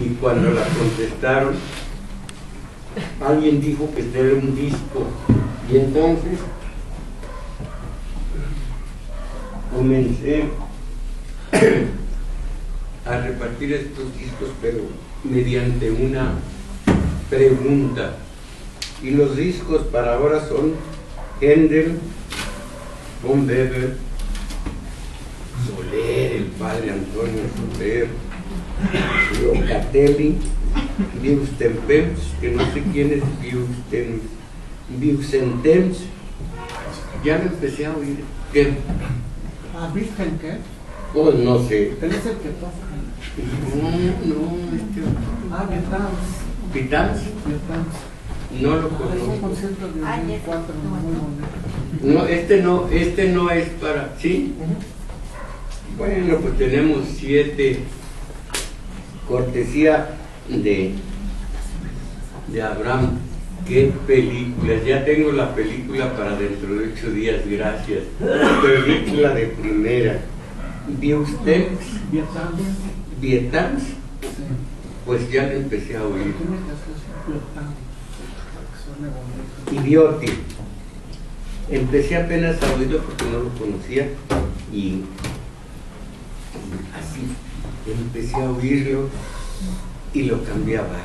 y cuando la contestaron, alguien dijo que este era un disco, y entonces comencé a repartir estos discos, pero mediante una pregunta. Y los discos para ahora son Händel, von Weber, Soler, el padre Antonio Soler, Locatelli, Vieuxtemps, que no sé quién es Vieuxtemps. Ya me empecé a oír. ¿Qué? ¿Virgen qué? Pues no sé. ¿Él es el que toca? No, Vietnams. ¿Vietnams? Vietnams. No lo Es un conozco. concierto de 2004 muy bonito. No, este no es para... ¿Sí? Bueno, pues tenemos 7 cortesía de Abraham. ¿Qué películas? Ya tengo la película para dentro de 8 días, gracias. Película de primera. ¿Vieuxtemps? ¿Vietnams? Sí. Pues ya le empecé a oír. Tiene que hacer Vietnams. Suena bonito. Y Viotti. Empecé apenas a oírlo porque no lo conocía y así empecé a oírlo y lo cambiaba.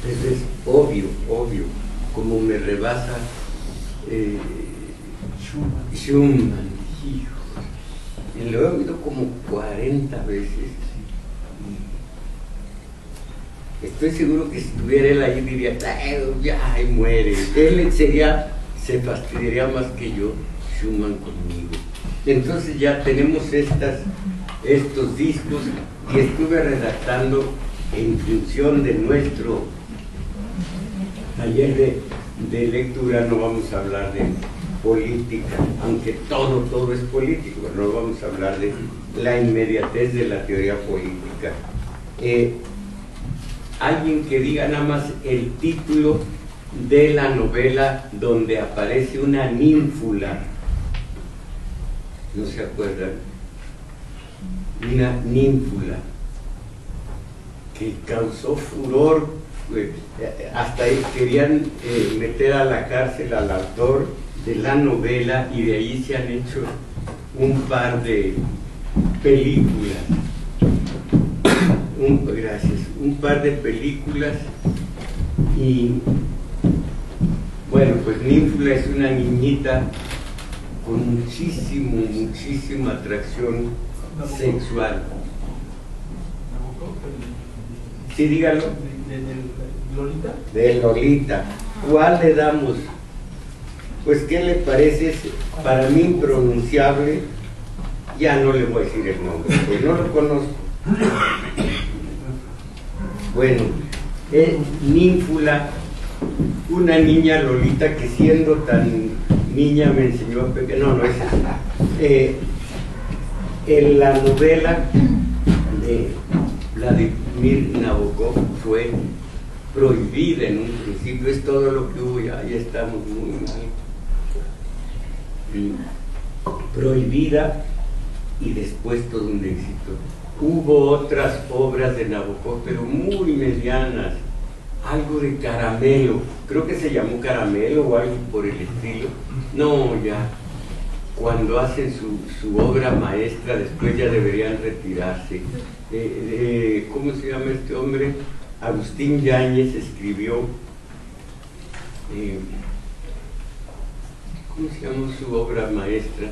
Eso es obvio, como me rebasa Schumann, hijo. Y lo he oído como 40 veces. Estoy seguro que si estuviera él ahí diría, ya, ahí muere. Él se fastidiaría más que yo, Schumann conmigo. Entonces ya tenemos estos discos y estuve redactando en función de nuestro taller de lectura. No vamos a hablar de política, aunque todo es político, pero no vamos a hablar de la inmediatez de la teoría política. Alguien que diga nada más el título de la novela donde aparece una ninfula. ¿No se acuerdan? Una ninfula que causó furor, hasta ahí querían meter a la cárcel al autor de la novela, y de ahí se han hecho un par de películas. Un par de películas. Y bueno, pues ninfula es una niñita con muchísima atracción sexual. Sí, dígalo. ¿De Lolita? De Lolita. ¿Cuál le damos? Pues, ¿qué le parece? Es para mí impronunciable. Ya no le voy a decir el nombre, pues no lo conozco. Bueno, es ninfula, una niña Lolita que siendo tan niña me enseñó a pegar. No es esa. En la novela de Vladimir Nabokov fue prohibida en un principio, es todo lo que hubo, ya estamos muy mal. Prohibida y después todo un éxito. Hubo otras obras de Nabokov, pero muy medianas, algo de Caramelo, creo que se llamó Caramelo o algo por el estilo. No, ya, cuando hacen su obra maestra, después ya deberían retirarse. ¿Cómo se llama este hombre? Agustín Yáñez escribió, ¿cómo se llama su obra maestra?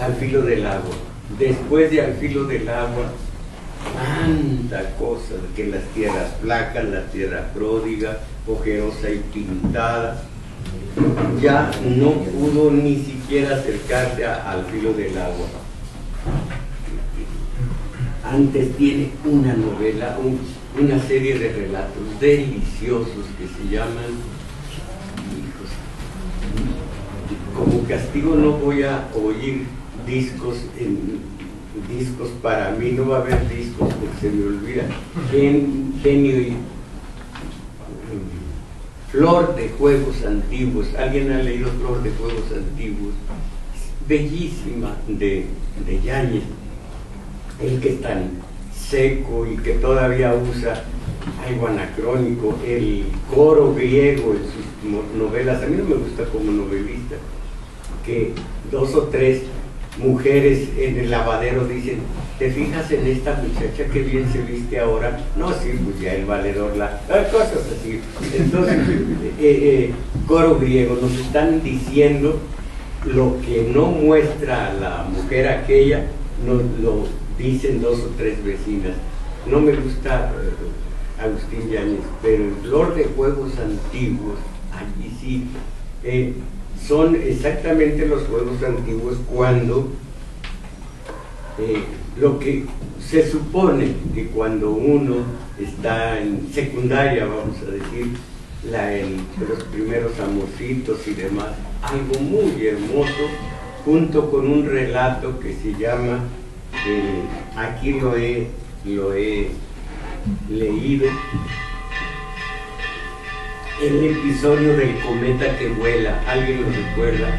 Al filo del agua. Después de Al filo del agua, tanta cosa, que las tierras flacas, la tierra pródiga, ojerosa y pintada, ya no pudo ni siquiera acercarse Al filo del agua. Antes tiene una novela, una serie de relatos deliciosos que se llaman, como castigo no voy a oír discos para mí, no va a haber discos porque se me olvida. Genio Flor de Juegos Antiguos. ¿Alguien ha leído Flor de Juegos Antiguos? Bellísima, de Yáñez, el que es tan seco y que todavía usa algo anacrónico, el coro griego en sus novelas. A mí no me gusta como novelista que 2 o 3 mujeres en el lavadero dicen: ¿te fijas en esta muchacha que bien se viste ahora? No, sí, pues ya el valedor cosas así. Entonces, coro griego, nos están diciendo lo que no muestra la mujer aquella, nos lo dicen 2 o 3 vecinas. No me gusta Agustín Yáñez, pero en Flor de Juegos Antiguos, allí sí, son exactamente los juegos antiguos cuando lo que se supone que cuando uno está en secundaria, vamos a decir, los primeros amorcitos y demás, algo muy hermoso, junto con un relato que se llama, aquí lo he leído, el episodio del cometa que vuela. ¿Alguien lo recuerda?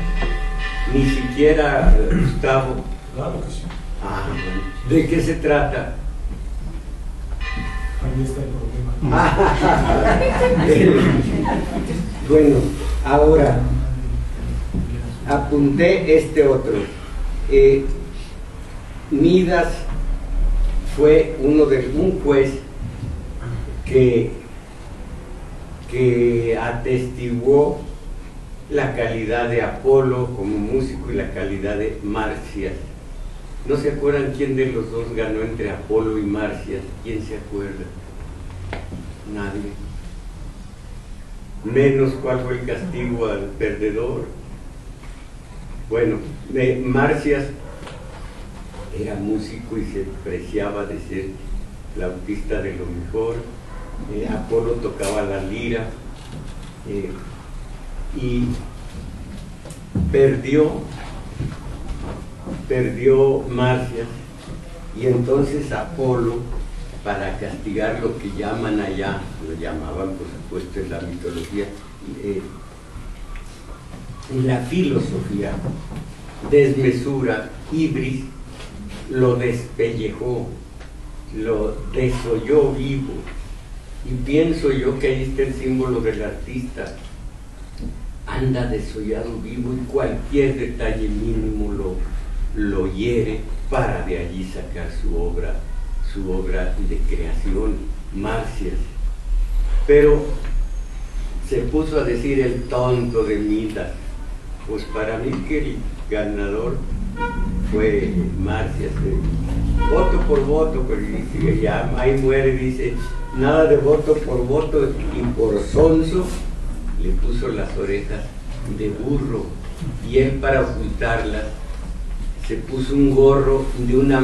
Ni siquiera Gustavo. Claro que sí. Ah, bueno. ¿De qué se trata? Ahí está el problema. Bueno, ahora apunté este otro. Midas fue un juez que atestiguó la calidad de Apolo como músico y la calidad de Marcias. ¿No se acuerdan quién de los dos ganó entre Apolo y Marcias? ¿Quién se acuerda? Nadie. Menos cuál fue el castigo al perdedor. Bueno, Marcias era músico y se preciaba de ser flautista de lo mejor. Apolo tocaba la lira y perdió Marcias, y entonces Apolo, para castigar lo que llaman allá, lo llamaban por supuesto en la mitología, en la filosofía, desmesura, ibris, lo despellejó, lo desolló vivo. Y pienso yo que ahí está el símbolo del artista. Anda desollado vivo y cualquier detalle mínimo lo hiere para de allí sacar su obra de creación, Marcias. Pero se puso a decir el tonto de Midas. Pues para mí que el ganador fue Marcias. Voto por voto, pero ya ahí muere, dice, nada de voto por voto, y por sonso le puso las orejas de burro, y él, para ocultarlas, se puso un gorro de una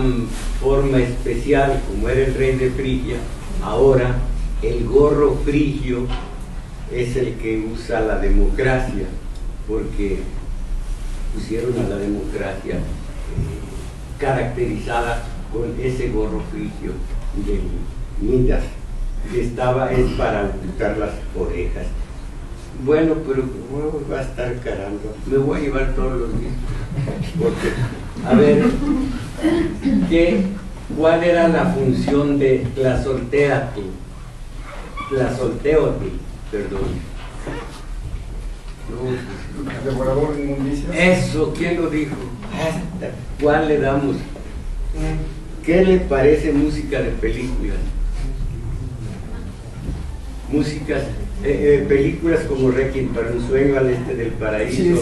forma especial, como era el rey de Frigia. Ahora el gorro frigio es el que usa la democracia, porque pusieron a la democracia caracterizada con ese gorro frigio de Midas, que es para ocultar las orejas. Bueno, pero va a estar caramba, me voy a llevar todos los días, porque, a ver, ¿cuál era la función de Tlazolteotl? Perdón. El devorador de inmundicias. Eso, ¿quién lo dijo? ¿Cuál le damos? ¿Qué le parece música de películas? Películas como Requiem para un sueño, Al este del paraíso. Sí.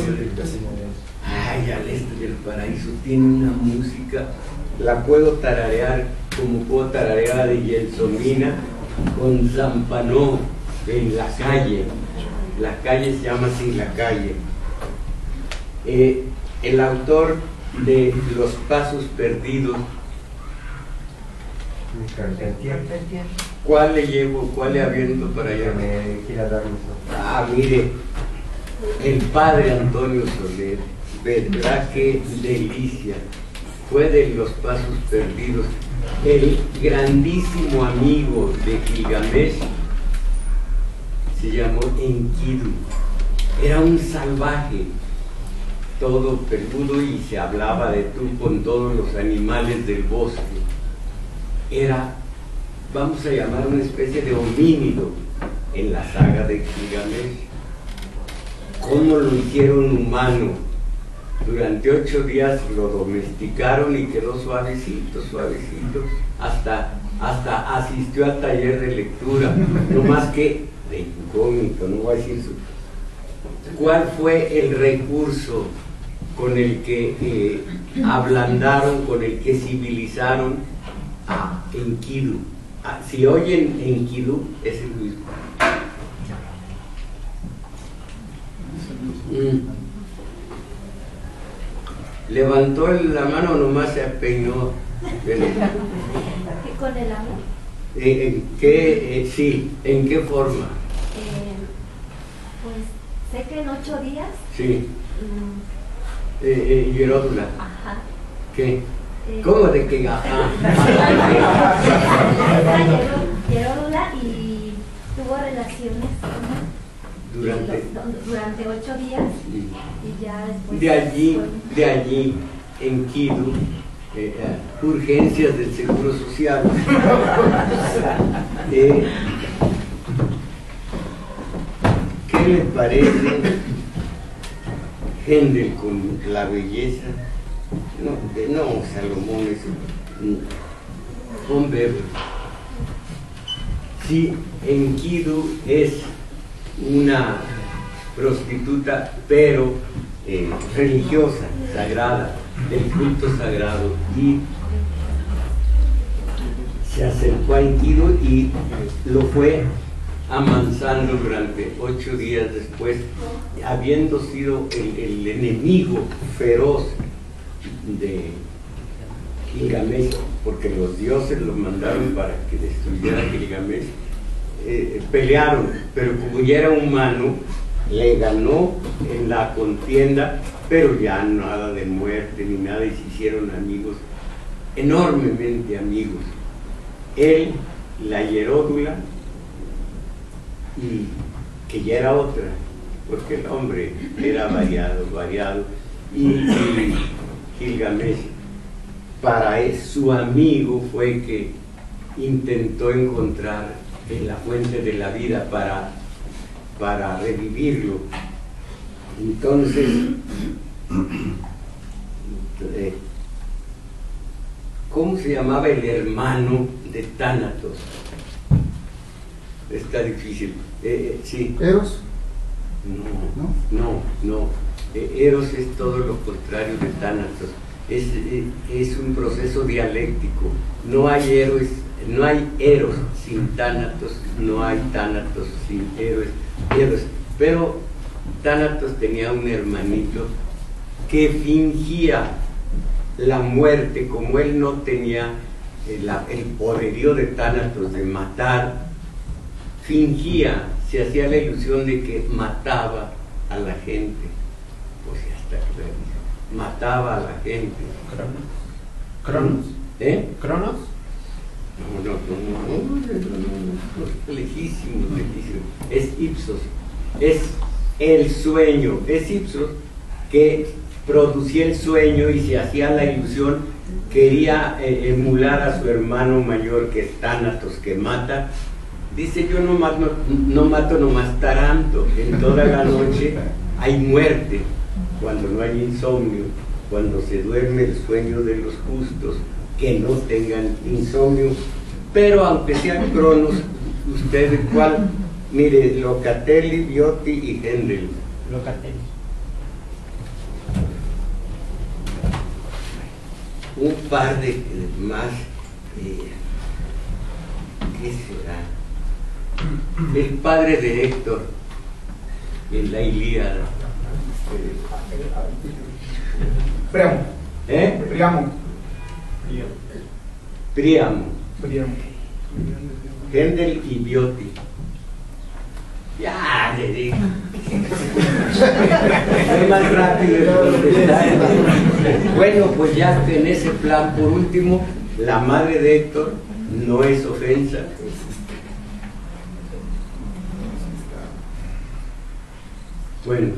Ay, Al este del paraíso tiene una música, la puedo tararear como puedo tararear de Gelsomina con Zampanó en La Calle. La Calle se llama así, La Calle. El autor de Los Pasos Perdidos, ¿cuál le llevo? ¿Cuál le aviento para allá? Ah, mire, el padre Antonio Soler, verdad que delicia, fue de Los Pasos Perdidos, el grandísimo amigo de Gilgamesh. se llamó Enkidu. Era un salvaje, todo peludo, y se hablaba de tú con todos los animales del bosque. Era, vamos a llamar, una especie de homínido en la saga de Gilgamesh. ¿Cómo lo hicieron humano? Durante 8 días lo domesticaron y quedó suavecito, suavecito, hasta asistió al taller de lectura, no más que de incógnito, no voy a decir su. ¿Cuál fue el recurso con el que ablandaron, con el que civilizaron a Enkidu? Si oyen Enkidu, es el mismo. Levantó la mano, nomás se peinó. ¿Con el amor? ¿En qué, sí, en qué forma? Pues sé que en 8 días. Sí. Hieródula. Ajá. ¿Qué? ¿Cómo de qué? Ajá. Hieródula y tuvo relaciones durante 8 días y ya después. De allí Enkidu. Urgencias del Seguro Social. ¿Qué le parece Händel con la belleza? No, Salomón es un verbo. Sí, Enkidu es una prostituta, pero religiosa, sagrada, del culto sagrado, y se acercó a Enkidu y lo fue amansando durante 8 días después, habiendo sido el enemigo feroz de Gilgamesh, porque los dioses lo mandaron para que destruyera a Gilgamesh. Pelearon, pero como ya era humano, le ganó en la contienda, pero ya nada de muerte ni nada, y se hicieron amigos, enormemente amigos. Él, la Hieródula, y que ya era otra, porque el hombre era variado, y Gilgamesh, para su amigo fue que intentó encontrar la fuente de la vida para revivirlo. Entonces, ¿cómo se llamaba el hermano de Tánatos? Está difícil. Sí. ¿Eros? No. Eros es todo lo contrario de Tánatos. Es un proceso dialéctico. No hay Eros sin Tánatos, no hay Tánatos sin Eros. Pero Tánatos tenía un hermanito que fingía la muerte, como él no tenía el poderío de Tánatos de matar, fingía, se hacía la ilusión de que mataba a la gente. Pues ya está claro, mataba a la gente. ¿Cronos? ¿Cronos? No, lejísimo. Es Ipsos, es el sueño, es Ipsos que producía el sueño y se hacía la ilusión, quería emular a su hermano mayor, que es Tánatos, que mata. Dice: yo no mato nomás Taranto, en toda la noche hay muerte, cuando no hay insomnio, cuando se duerme el sueño de los justos, que no tengan insomnio. Pero aunque sean Cronos, ustedes, ¿cuál? Mire, Locatelli, Viotti y Händel. Locatelli. Un par de más, ¿qué será? El padre de Héctor en la Ilíada. Príamo. Händel y Viotti. Ya, le digo. Es más rápido de contestar. Bueno, pues ya que en ese plan, por último, la madre de Héctor no es ofensa. Bueno,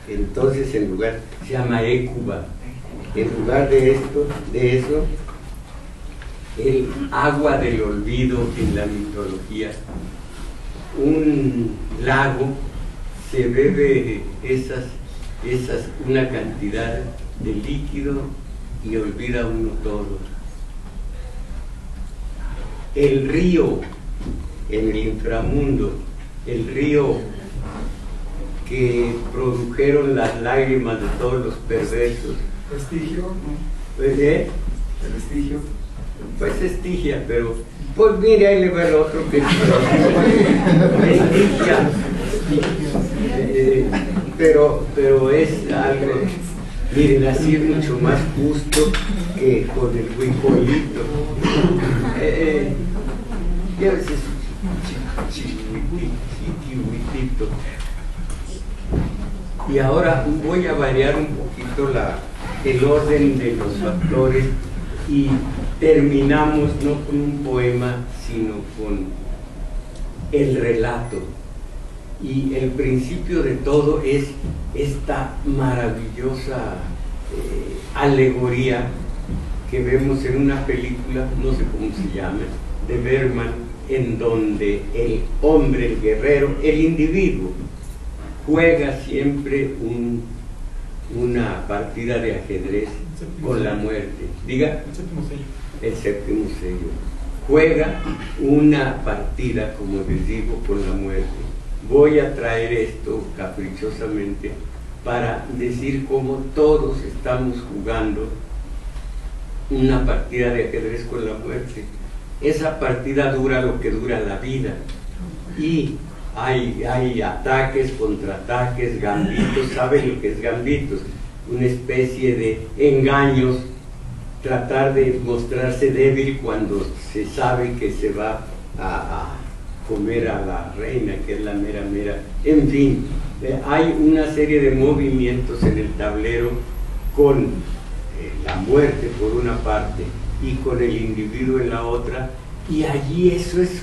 entonces en lugar, se llama Écuba. En lugar de eso, el agua del olvido en la mitología. Un lago se bebe una cantidad de líquido y olvida uno todo. El río en el inframundo, el río que produjeron las lágrimas de todos los perversos. ¿Vestigio? ¿No? ¿Eh? ¿El vestigio? Pues Estigia, pero pues mire, ahí le va el otro que Estigia, pero es algo, miren, así es mucho más justo que con el huicolito. Ya ves, es chihuitito. Y ahora voy a variar un poquito el orden de los factores y terminamos no con un poema, sino con el relato. Y el principio de todo es esta maravillosa alegoría que vemos en una película, no sé cómo se llama, de Bergman, en donde el hombre, el guerrero, el individuo, juega siempre una partida de ajedrez con la muerte. Diga. El séptimo sello. El séptimo sello. Juega una partida, como les digo, con la muerte. Voy a traer esto caprichosamente para decir cómo todos estamos jugando una partida de ajedrez con la muerte. Esa partida dura lo que dura la vida. Y hay ataques, contraataques, gambitos. ¿Saben lo que es gambitos? Una especie de engaños, tratar de mostrarse débil cuando se sabe que se va a comer a la reina, que es la mera. En fin, hay una serie de movimientos en el tablero con la muerte por una parte y con el individuo en la otra, y allí eso es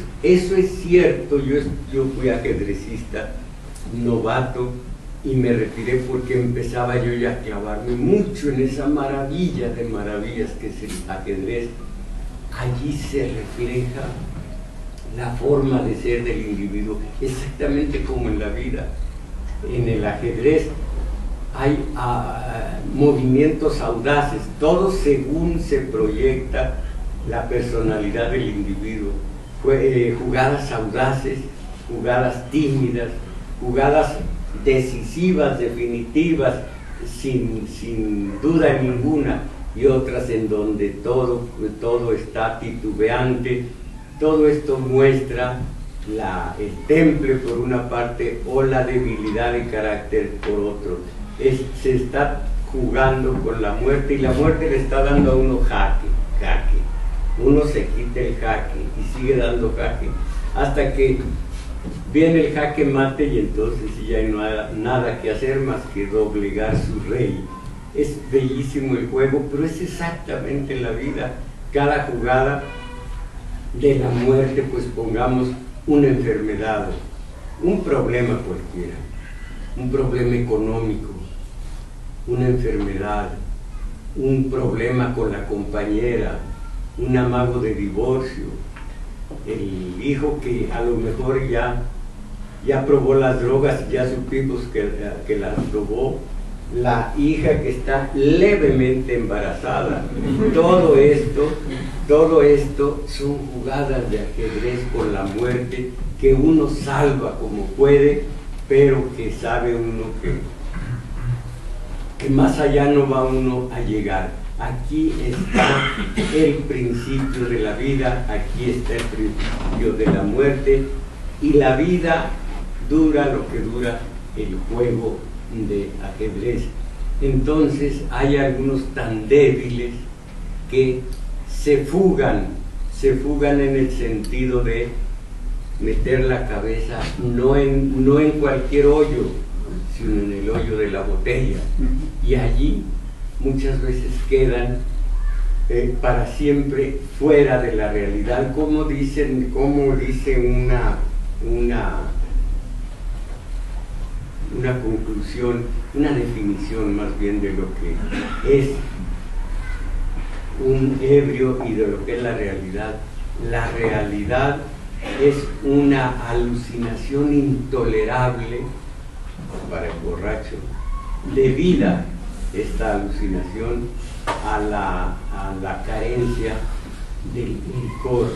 cierto. Yo fui ajedrecista novato y me retiré porque empezaba yo ya a clavarme mucho en esa maravilla de maravillas que es el ajedrez. Allí se refleja la forma de ser del individuo, exactamente como en la vida. En el ajedrez hay movimientos audaces, todo según se proyecta la personalidad del individuo. Jugadas audaces, jugadas tímidas, jugadas decisivas, definitivas, sin duda ninguna, y otras en donde todo está titubeante. Todo esto muestra el temple por una parte o la debilidad de carácter por otro. Se está jugando con la muerte y la muerte le está dando a uno jaque. Uno se quita el jaque y sigue dando jaque hasta que viene el jaque mate, y entonces ya no hay nada que hacer más que doblegar su rey. Es bellísimo el juego, pero es exactamente la vida. Cada jugada de la muerte, pues pongamos una enfermedad, un problema cualquiera, un problema económico, una enfermedad, un problema con la compañera, un amago de divorcio, el hijo que a lo mejor ya probó las drogas y ya supimos que las probó, la hija que está levemente embarazada. Todo esto son jugadas de ajedrez con la muerte que uno salva como puede, pero que sabe uno que más allá no va uno a llegar. Aquí está el principio de la vida, aquí está el principio de la muerte, y la vida dura lo que dura el juego de ajedrez. Entonces hay algunos tan débiles que se fugan en el sentido de meter la cabeza no en cualquier hoyo, sino en el hoyo de la botella, y allí muchas veces quedan para siempre fuera de la realidad, como dice una conclusión, una definición más bien de lo que es un ebrio y de lo que es la realidad. La realidad es una alucinación intolerable para el borracho, debida esta alucinación a la carencia del licor.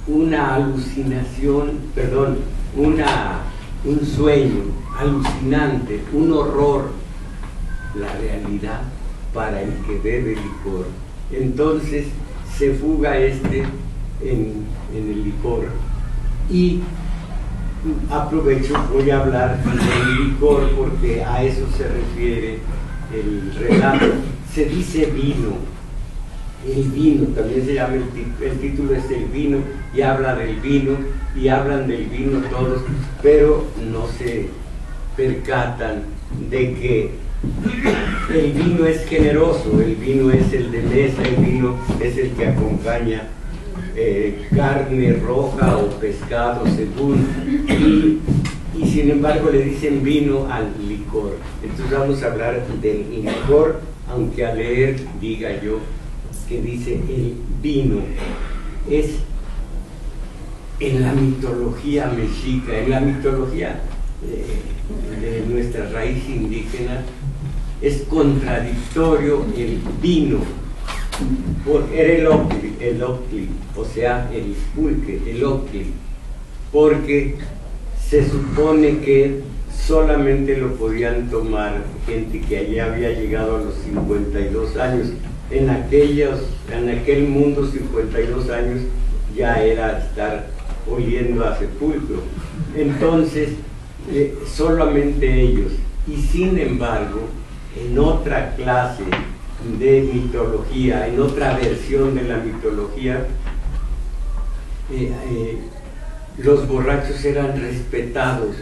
Una alucinación, perdón, un sueño alucinante, un horror, la realidad para el que bebe licor. Entonces se fuga en el licor. Y aprovecho, voy a hablar del licor porque a eso se refiere el relato. Se dice vino. El vino, también se llama, el título es El vino, y habla del vino, y hablan del vino todos, pero no se percatan de que el vino es generoso, el vino es el de mesa, el vino es el que acompaña carne roja o pescado según, y sin embargo le dicen vino al licor. Entonces vamos a hablar del licor, aunque al leer diga yo que dice el vino. Es en la mitología mexica, en la mitología de nuestra raíz indígena, es contradictorio el vino, porque era el octli, o sea, el pulque, el octli, porque se supone que solamente lo podían tomar gente que allá había llegado a los 52 años. En aquel mundo 52 años ya era estar oliendo a sepulcro. Entonces, solamente ellos. Y sin embargo, en otra clase de mitología, en otra versión de la mitología, los borrachos eran respetados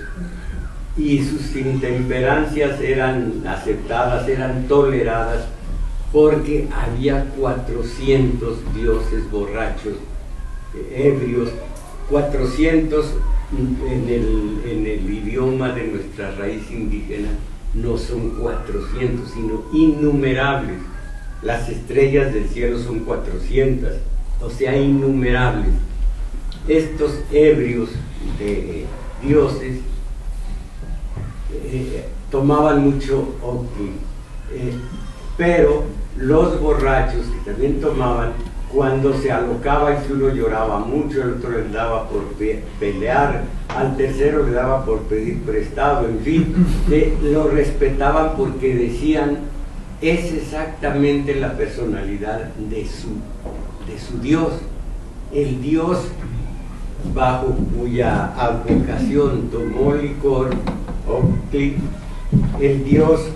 y sus intemperancias eran aceptadas, eran toleradas, porque había 400 dioses borrachos, ebrios, 400 en el idioma de nuestra raíz indígena, no son 400, sino innumerables. Las estrellas del cielo son 400, o sea, innumerables. Estos ebrios de dioses tomaban mucho octli, pero los borrachos que también tomaban, cuando se alocaba, y si uno lloraba mucho, el otro le daba por pelear, al tercero le daba por pedir prestado, en fin, lo respetaban porque decían, es exactamente la personalidad de su Dios, el Dios bajo cuya advocación tomó licor, octli, el Dios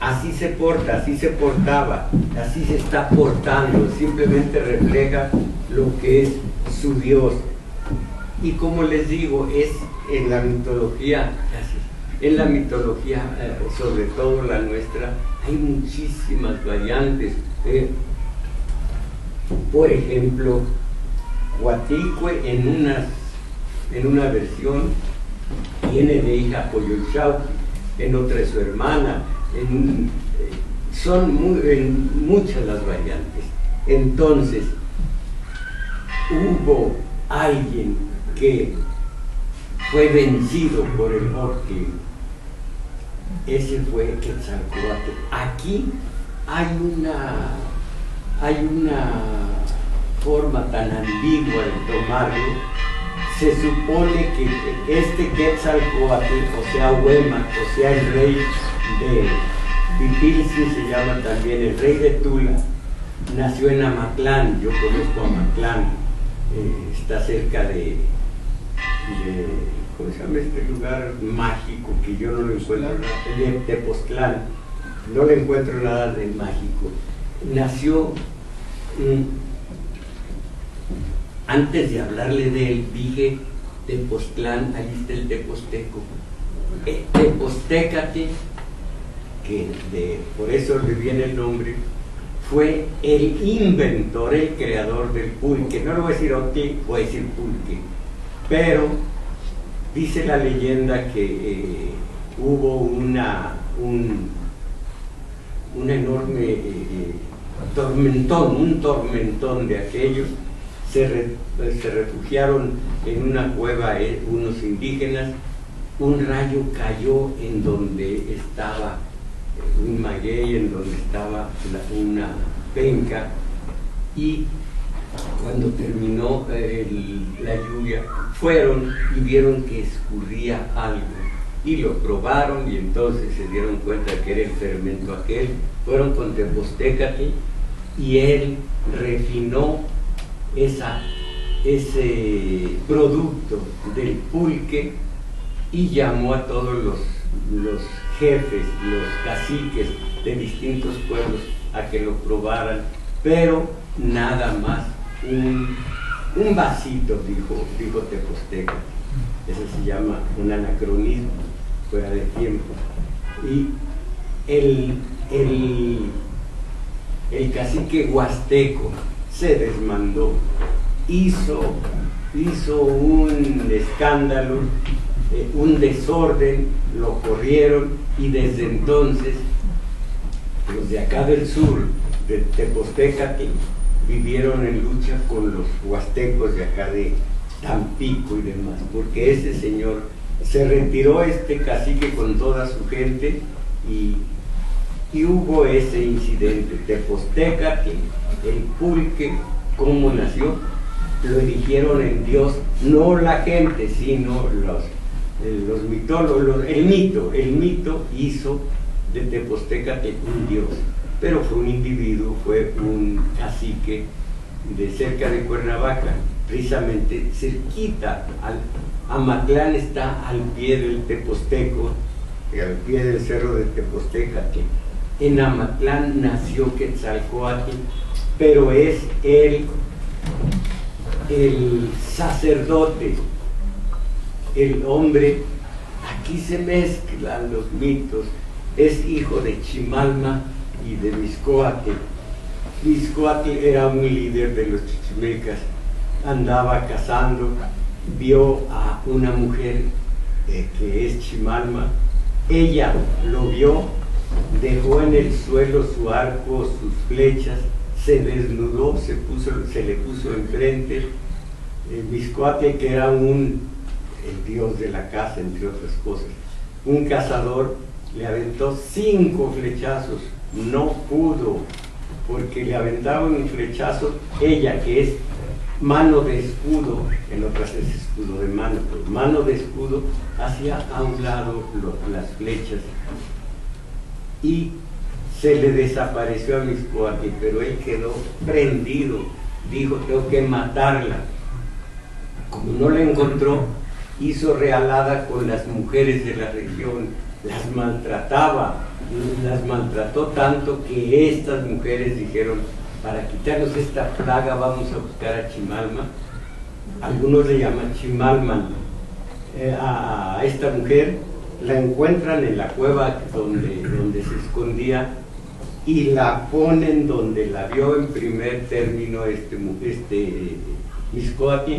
así se porta, así se portaba, así se está portando, simplemente refleja lo que es su Dios. Y como les digo, es en la mitología, sobre todo la nuestra, hay muchísimas variantes. Por ejemplo, Huaticue en una versión tiene de hija Coyolxauhqui, en otra es su hermana. Son muchas las variantes. Entonces, hubo alguien que fue vencido por el octli. Ese fue Quetzalcóatl. Aquí hay una forma tan ambigua de tomarlo. Se supone que este Quetzalcóatl, o sea, Huémac, o sea, el rey de Pitilsi, se llama también el rey de Tula, nació en Amatlán. Yo conozco Amatlán, está cerca de ¿cómo se llama este lugar mágico que yo no lo encuentro? De Tepoztlán. No le encuentro nada de mágico. Nació, antes de hablarle de él, dije Tepoztlán, ahí está el Tepozteco. Tepoztécatl, que por eso le viene el nombre, fue el inventor, el creador del pulque. No le voy a decir octli, voy a decir pulque. Pero dice la leyenda que hubo un enorme tormentón de aquellos. Se refugiaron en una cueva unos indígenas. Un rayo cayó en donde estaba un maguey, en donde estaba una penca, y cuando terminó la lluvia, fueron y vieron que escurría algo, y lo probaron, y entonces se dieron cuenta que era el fermento aquel. Fueron con Tepoztécatl, y él refinó ese producto del pulque, y llamó a todos los jefes, los caciques de distintos pueblos a que lo probaran, pero nada más un vasito, dijo Tepoztécatl. Eso se llama un anacronismo, fuera de tiempo. Y el cacique huasteco se desmandó, hizo un escándalo, un desorden, lo corrieron, y desde entonces los de acá del sur, de Tepoztécatl, vivieron en lucha con los huastecos de acá de Tampico y demás, porque ese señor se retiró, este cacique, con toda su gente, y hubo ese incidente. Tepoztécatl, el pulque, ¿cómo nació? Lo eligieron en Dios, no la gente, sino los mitólogos. El mito hizo de Tepoztécatl un dios, pero fue un individuo, fue un cacique de cerca de Cuernavaca, precisamente cerquita. Amatlán está al pie del Tepozteco, al pie del cerro de Tepoztécatl. En Amatlán nació Quetzalcóatl, pero es el sacerdote, el hombre. Aquí se mezclan los mitos. Es hijo de Chimalma y de Mixcoatl. Mixcoatl era un líder de los chichimecas, andaba cazando, vio a una mujer que es Chimalma, ella lo vio, dejó en el suelo su arco, sus flechas, se desnudó, se le puso enfrente. Mixcoatl, que era el dios de la caza, entre otras cosas, un cazador, le aventó 5 flechazos, no pudo, porque le aventaban un flechazo, ella, que es mano de escudo, en otras es escudo de mano, pero mano de escudo, hacía a un lado las flechas, y se le desapareció a Mixcoatl, pero él quedó prendido, dijo: tengo que matarla. Como no la encontró, hizo realada con las mujeres de la región, las maltrataba, las maltrató tanto que estas mujeres dijeron: para quitarnos esta plaga vamos a buscar a Chimalma. Algunos le llaman Chimalman. A esta mujer la encuentran en la cueva donde se escondía, y la ponen donde la vio en primer término Mixcoatl,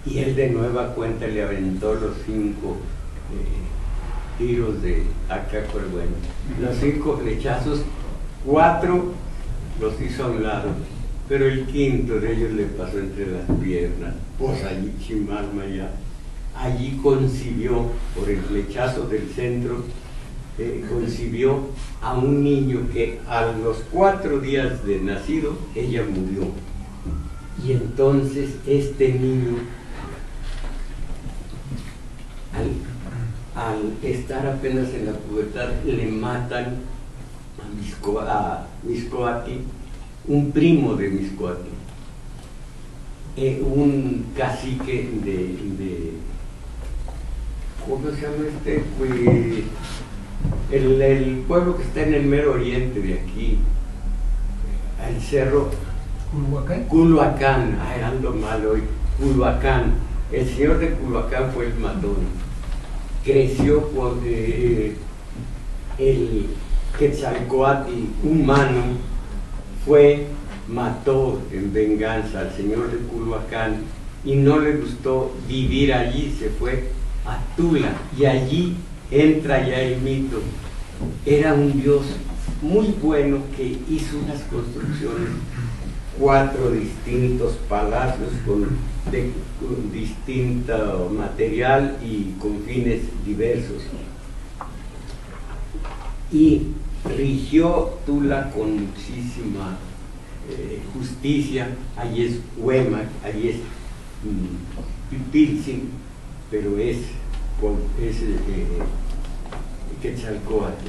y él de nueva cuenta le aventó los 5 tiros de acá, pero bueno, los 5 flechazos, 4 los hizo a un lado, pero el 5.º de ellos le pasó entre las piernas. Pues allí Chimalma ya, allí concibió, por el flechazo del centro, concibió a un niño que a los 4 días de nacido ella murió. Y entonces este niño, al estar apenas en la pubertad, le matan a Mixcoatl, un primo de Mixcoatl, un cacique de ¿cómo se llama el pueblo que está en el mero oriente de aquí, el cerro Culhuacán, ando mal hoy, Culhuacán. El señor de Culhuacán fue el matón. Creció por el Quetzalcóatl humano, mató en venganza al señor de Culhuacán, y no le gustó vivir allí, se fue a Tula, y allí entra ya el mito. Era un dios muy bueno que hizo unas construcciones, 4 distintos palacios con distinto material y con fines diversos. Y rigió Tula con muchísima justicia. Allí es Huemac, allí es Pipiltzin, pero es Quetzalcóatl.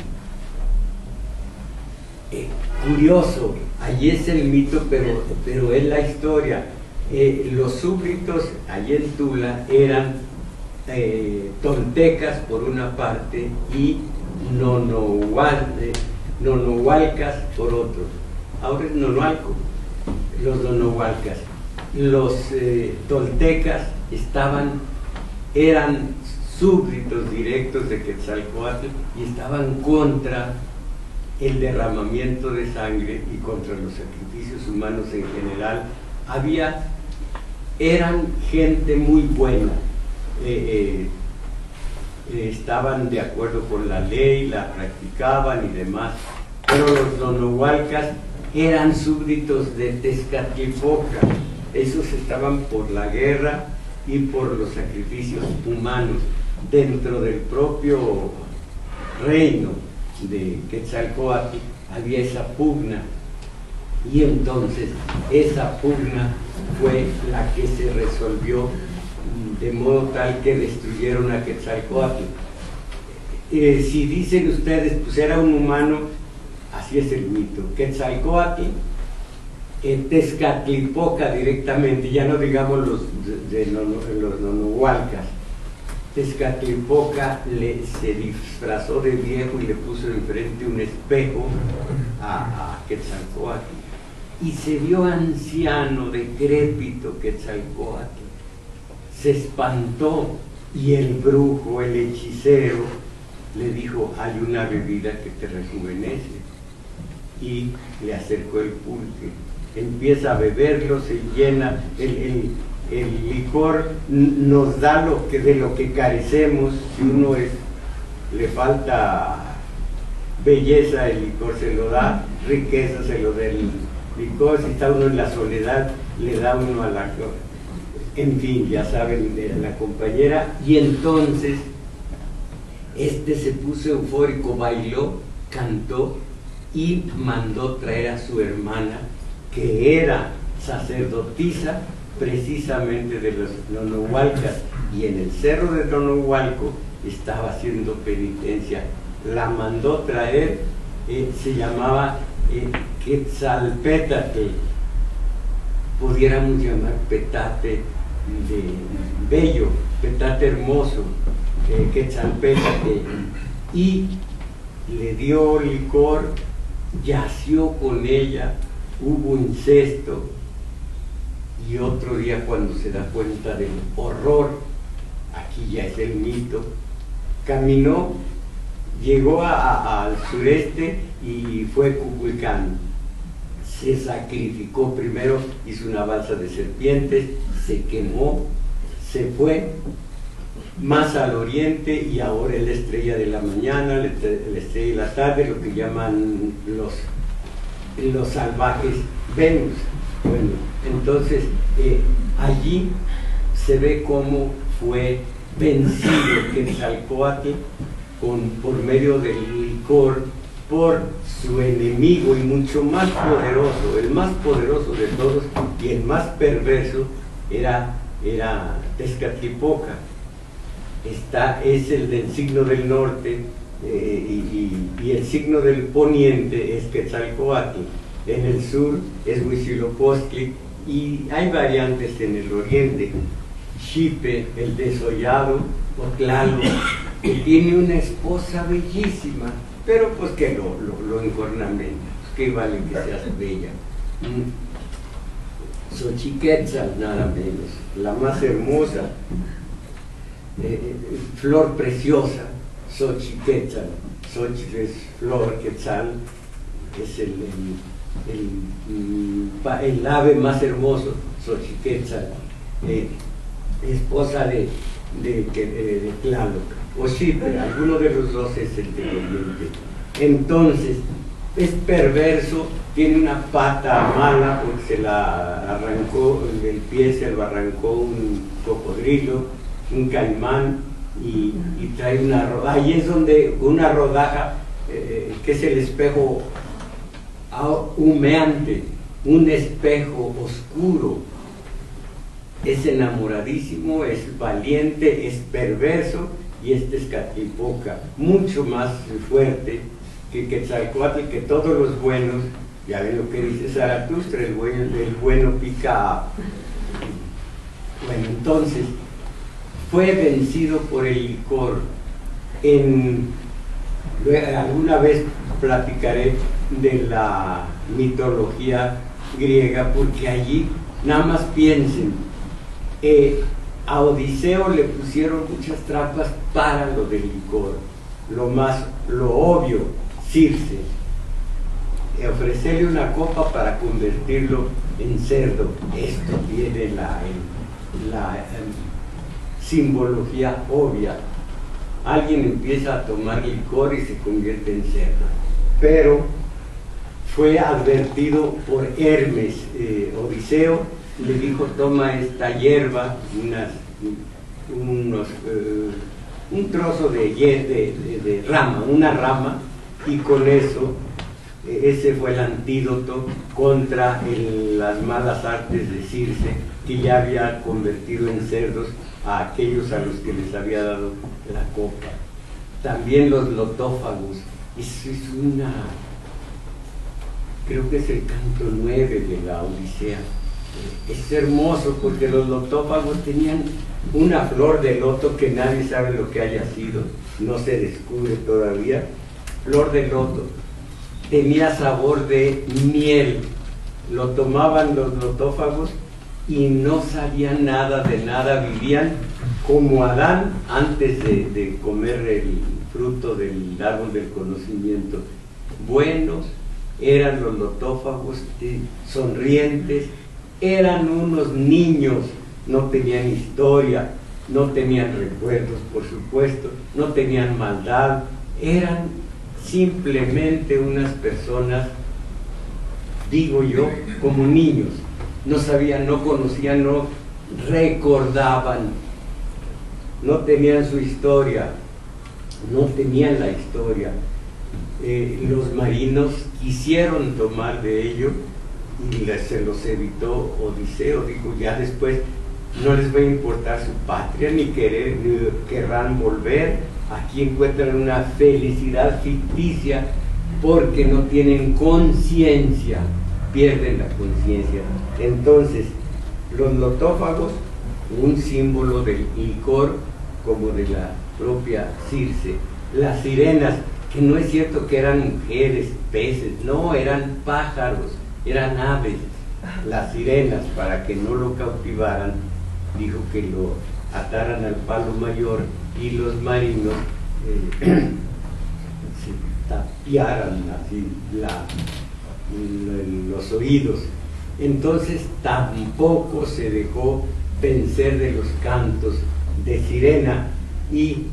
Curioso, allí es el mito, pero es la historia. Los súbditos allí en Tula eran toltecas por una parte y nonohualcas por otro. Ahora es Nonoalco, los nonohualcas. Los toltecas eran súbditos directos de Quetzalcóatl y estaban contra el derramamiento de sangre y contra los sacrificios humanos en general. Eran gente muy buena, estaban de acuerdo con la ley, la practicaban y demás, pero los nonohualcas eran súbditos de Tezcatlipoca. Esos estaban por la guerra y por los sacrificios humanos. Dentro del propio reino de Quetzalcóatl había esa pugna, y entonces esa pugna fue la que se resolvió de modo tal que destruyeron a Quetzalcóatl. Si dicen ustedes, pues era un humano, así es el mito. Quetzalcóatl, Tezcatlipoca directamente, ya no digamos los nonohualcas. Tezcatlipoca se disfrazó de viejo y le puso enfrente un espejo a Quetzalcóatl, y se vio anciano, decrépito Quetzalcóatl. Se espantó, y el brujo, el hechicero, le dijo: hay una bebida que te rejuvenece, y le acercó el pulque. Empieza a beberlo, se llena, el licor nos da de lo que carecemos. Si uno le falta belleza, el licor se lo da; riqueza, se lo da el licor; si está uno en la soledad, le da uno a la... En fin, ya saben, la compañera. Y entonces se puso eufórico, bailó, cantó y mandó traer a su hermana, que era sacerdotisa precisamente de los nonohualcas, y en el cerro de Nonohualco estaba haciendo penitencia. La mandó traer, se llamaba Quetzalpétatl, pudiéramos llamar petate de bello, petate hermoso, Quetzalpétatl, y le dio licor, yació con ella, hubo incesto. Y otro día, cuando se da cuenta del horror, aquí ya es el mito, caminó, llegó al sureste y fue a Cuculcán. Se sacrificó primero, hizo una balsa de serpientes, se quemó, se fue más al oriente, y ahora es la estrella de la mañana, la estrella de la tarde, lo que llaman los salvajes Venus. Bueno, entonces allí se ve cómo fue vencido Quetzalcóatl por medio del licor por su enemigo, y mucho más poderoso, el más poderoso de todos y el más perverso era Tezcatlipoca. Es el del signo del norte, y el signo del poniente es Quetzalcóatl. En el sur es Huitzilopochtli, y hay variantes en el oriente: Xipe, el desollado, o Tlaloc, que tiene una esposa bellísima, pero pues que lo encornamenta. Pues que vale que seas bella. Xochiquetzal, nada menos, la más hermosa, flor preciosa, Xochiquetzal. Xochitl es flor, Quetzal es el ave más hermoso, Xochiquetzal, esposa de Tlaloc, o Chipre, alguno de los dos es el del Oriente. Entonces, es perverso, tiene una pata mala porque se la arrancó, el pie se lo arrancó un cocodrilo, un caimán, y trae una rodaja. Ahí es donde una rodaja, que es el espejo humeante, un espejo oscuro. Es enamoradísimo, es valiente, es perverso, y es Tezcatlipoca, mucho más fuerte que Quetzalcóatl, que todos los buenos. Ya ven lo que dice Zaratustra, el bueno pica. Bueno, entonces fue vencido por el licor. Alguna vez platicaré de la mitología griega, porque allí, nada más piensen, a Odiseo le pusieron muchas trampas para lo del licor. Lo obvio, Circe, ofrecerle una copa para convertirlo en cerdo. Esto tiene la simbología obvia. Alguien empieza a tomar licor y se convierte en cerdo. Pero fue advertido por Hermes. Odiseo le dijo: toma esta hierba, un trozo de rama, una rama, y con eso, ese fue el antídoto contra las malas artes de Circe, que ya había convertido en cerdos a aquellos a los que les había dado la copa. También los lotófagos. Eso es creo que es el canto 9 de la Odisea. Es hermoso porque los lotófagos tenían una flor de loto que nadie sabe lo que haya sido, no se descubre todavía. Flor de loto, tenía sabor de miel. Lo tomaban los lotófagos y no sabían nada de nada, vivían como Adán antes de comer el fruto del árbol del conocimiento. Buenos eran los lotófagos, sonrientes, eran unos niños, no tenían historia, no tenían recuerdos, por supuesto, no tenían maldad, eran simplemente unas personas, digo yo, como niños. No sabían, no conocían, no recordaban, no tenían su historia, no tenían la historia. Los marinos quisieron tomar de ello y se los evitó Odiseo. Dijo: ya después no les va a importar su patria, ni querrán volver. Aquí encuentran una felicidad ficticia porque no tienen conciencia, pierden la conciencia. Entonces, los lotófagos, un símbolo del licor, como de la propia Circe. Las sirenas, que no es cierto que eran mujeres, peces, no, eran pájaros, eran aves. Las sirenas, para que no lo cautivaran, dijo que lo ataran al palo mayor y los marinos se tapiaran así los oídos. Entonces tampoco se dejó vencer de los cantos de sirena, y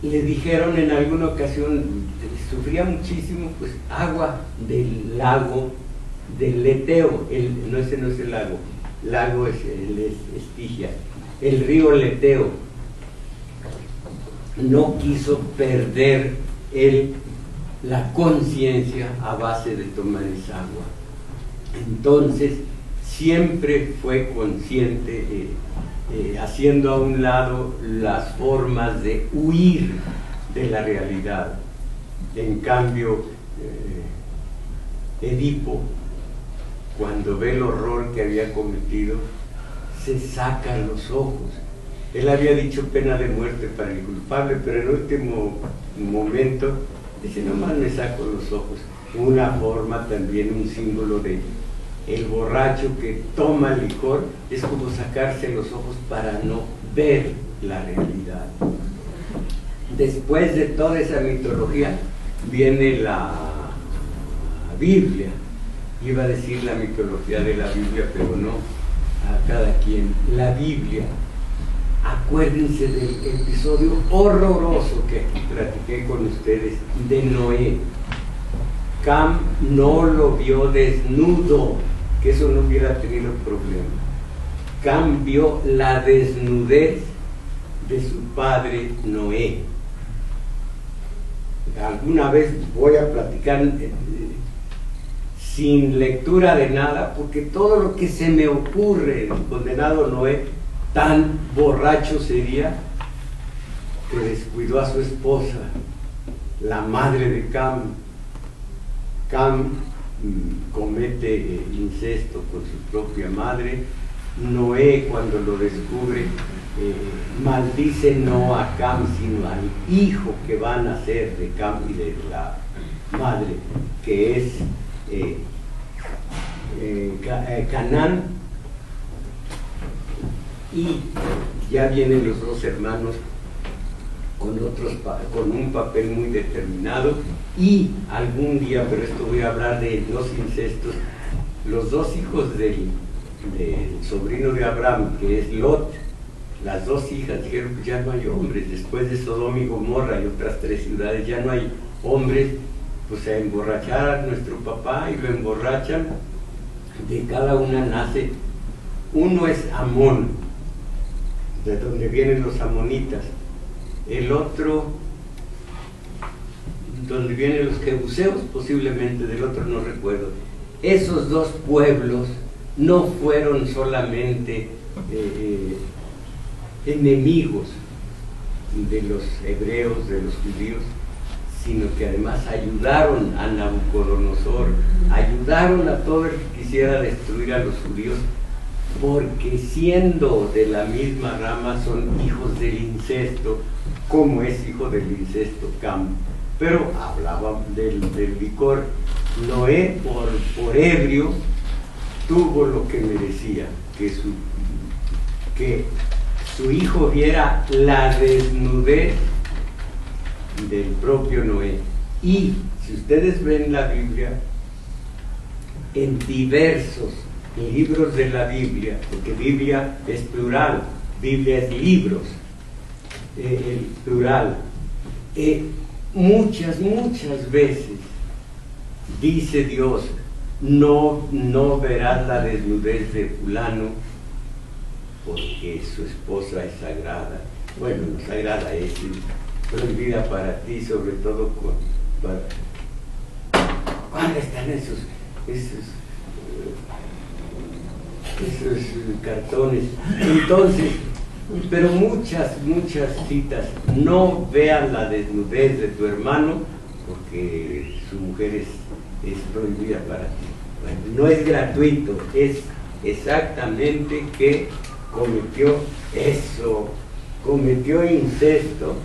le dijeron en alguna ocasión, sufría muchísimo, pues agua del lago del Leteo, ese no es el lago es Estigia, el río Leteo. No quiso perder la conciencia a base de tomar esa agua. Entonces siempre fue consciente, haciendo a un lado las formas de huir de la realidad. En cambio, Edipo, cuando ve el horror que había cometido, se saca los ojos. Él había dicho pena de muerte para el culpable, pero en el último momento dice: nomás me saco los ojos. Una forma también, un símbolo de el borracho que toma licor, es como sacarse los ojos para no ver la realidad. Después de toda esa mitología viene la Biblia. Iba a decir la mitología de la Biblia, pero no, a cada quien. La Biblia, ¿a acuérdense del episodio horroroso que aquí platiqué con ustedes de Noé. Cam no lo vio desnudo, que eso no hubiera tenido problema. Cam vio la desnudez de su padre Noé. Alguna vez voy a platicar sin lectura de nada, porque todo lo que se me ocurre, el condenado Noé, tan borracho sería que descuidó a su esposa, la madre de Cam. Cam comete incesto con su propia madre. Noé, cuando lo descubre, maldice no a Cam, sino al hijo que va a nacer de Cam y de la madre, que es Canaán. Y ya vienen los dos hermanos con un papel muy determinado, y algún día, pero esto voy a hablar de los incestos, los dos hijos del sobrino de Abraham, que es Lot. Las dos hijas dijeron: pues ya no hay hombres, después de Sodoma y Gomorra y otras 3 ciudades ya no hay hombres, pues a emborrachar a nuestro papá, y lo emborrachan. De cada una nace, uno es Amón, de donde vienen los amonitas, el otro donde vienen los jebuseos, posiblemente, del otro no recuerdo. Esos dos pueblos no fueron solamente enemigos de los hebreos, de los judíos, sino que además ayudaron a Nabucodonosor, ayudaron a todo el que quisiera destruir a los judíos, porque siendo de la misma rama son hijos del incesto, como es hijo del incesto Cam. Pero hablaban del licor. Noé, por ebrio, tuvo lo que merecía, que su hijo viera la desnudez del propio Noé. Y si ustedes ven la Biblia, en diversos libros de la Biblia, porque Biblia es plural, Biblia es libros, el plural, muchas veces dice Dios: no verás la desnudez de fulano, porque su esposa es sagrada. Bueno, no sagrada, es prohibida para ti, sobre todo ¿cuándo están esos cartones? Entonces, pero muchas citas: no vean la desnudez de tu hermano, porque su mujer es prohibida para ti. Bueno, no es gratuito, es exactamente que cometió incesto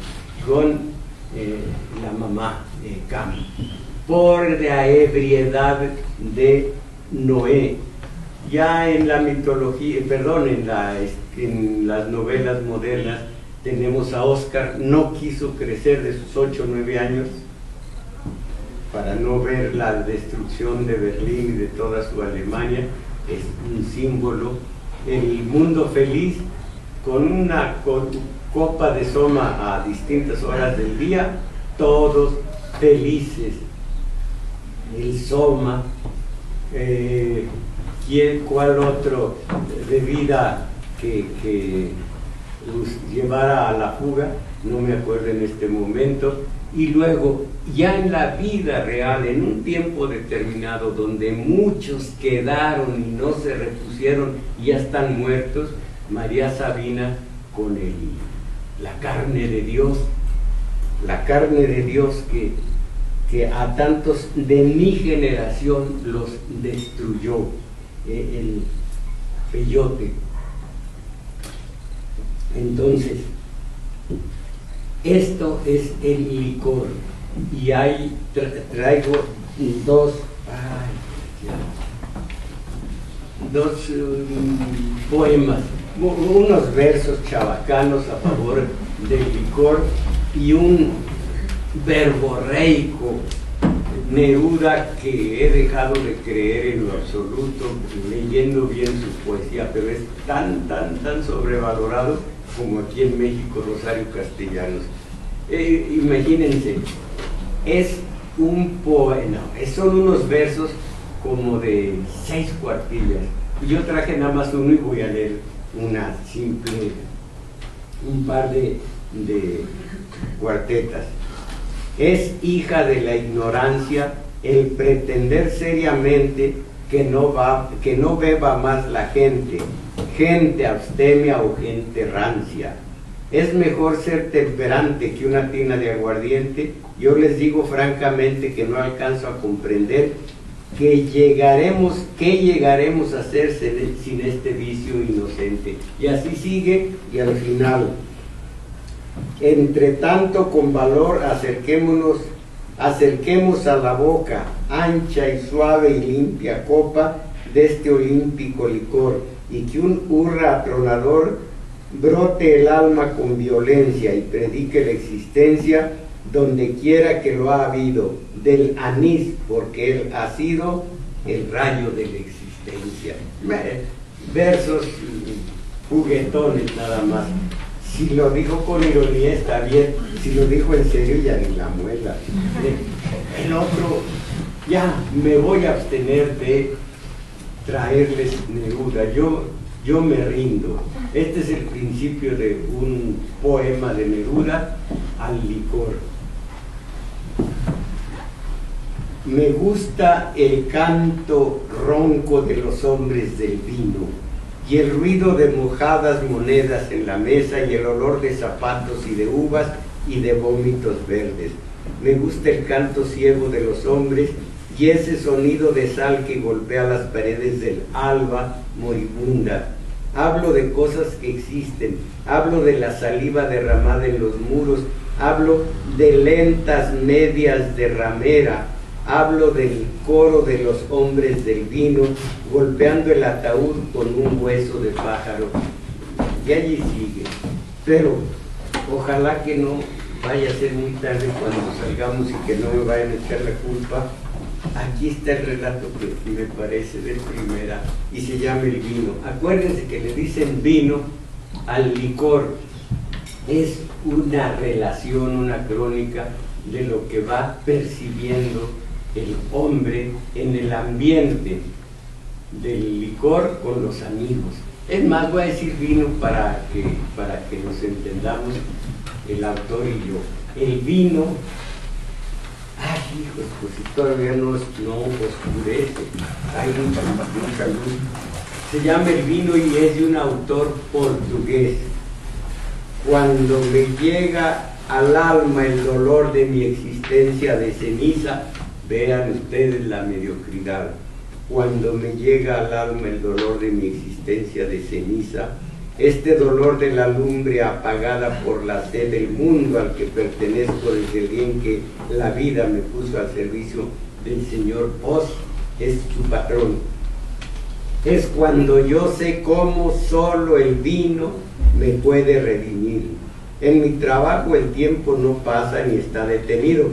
con la mamá Cam, por la ebriedad de Noé. Ya en la mitología, en las novelas modernas, tenemos a Oscar. No quiso crecer de sus 8 o 9 años para no ver la destrucción de Berlín y de toda su Alemania. Es un símbolo. El mundo feliz, con una copa de soma a distintas horas del día, todos felices. El soma, ¿cuál otro bebida que llevara a la fuga? No me acuerdo en este momento. Y luego, ya en la vida real, en un tiempo determinado, donde muchos quedaron y no se repusieron y ya están muertos, María Sabina con la carne de Dios, que a tantos de mi generación los destruyó, el peyote. Entonces, esto es el licor, y traigo dos poemas, unos versos chabacanos a favor del licor, y un verborreico, Neruda, que he dejado de creer en lo absoluto leyendo bien su poesía, pero es tan sobrevalorado como aquí en México, Rosario Castellanos. Imagínense, es un poema, son unos versos como de 6 cuartillas. Yo traje nada más uno y voy a leer un par de cuartetas. Es hija de la ignorancia el pretender seriamente que no beba más la gente abstemia o gente rancia. Es mejor ser temperante que una tina de aguardiente. Yo les digo francamente que no alcanzo a comprender que llegaremos a hacer sin este vicio inocente. Y así sigue, y al final: entre tanto, con valor acerquemos a la boca, ancha y suave y limpia copa de este olímpico licor, y que un hurra atronador brote el alma con violencia y predique la existencia donde quiera que lo ha habido, del anís, porque él ha sido el rayo de la existencia. Versos juguetones nada más. Si lo dijo con ironía está bien, si lo dijo en serio ya ni la muela. El otro, ya me voy a abstener de traerles Neruda, yo me rindo. Este es el principio de un poema de Neruda, Al licor. Me gusta el canto ronco de los hombres del vino, y el ruido de mojadas monedas en la mesa, y el olor de zapatos y de uvas y de vómitos verdes. Me gusta el canto ciego de los hombres y ese sonido de sal que golpea las paredes del alba moribunda. Hablo de cosas que existen, hablo de la saliva derramada en los muros, hablo de lentas medias de ramera, hablo del coro de los hombres del vino golpeando el ataúd con un hueso de pájaro. Y allí sigue. Pero ojalá que no vaya a ser muy tarde cuando salgamos y que no me vayan a echar la culpa. Aquí está el relato que me parece de primera y se llama El vino. Acuérdense que le dicen vino al licor. Es una relación, una crónica de lo que va percibiendo el hombre en el ambiente del licor con los amigos. Es más, voy a decir vino para que nos entendamos el autor y yo. El vino, ay hijos, pues si todavía no oscurece, hay mucha luz. Se llama El vino y es de un autor portugués. Cuando me llega al alma el dolor de mi existencia de ceniza, vean ustedes la mediocridad. Cuando me llega al alma el dolor de mi existencia de ceniza, este dolor de la lumbre apagada por la sed del mundo al que pertenezco desde el día en que la vida me puso al servicio del señor Oz, es su patrón. Es cuando yo sé cómo solo el vino me puede redimir. En mi trabajo el tiempo no pasa ni está detenido,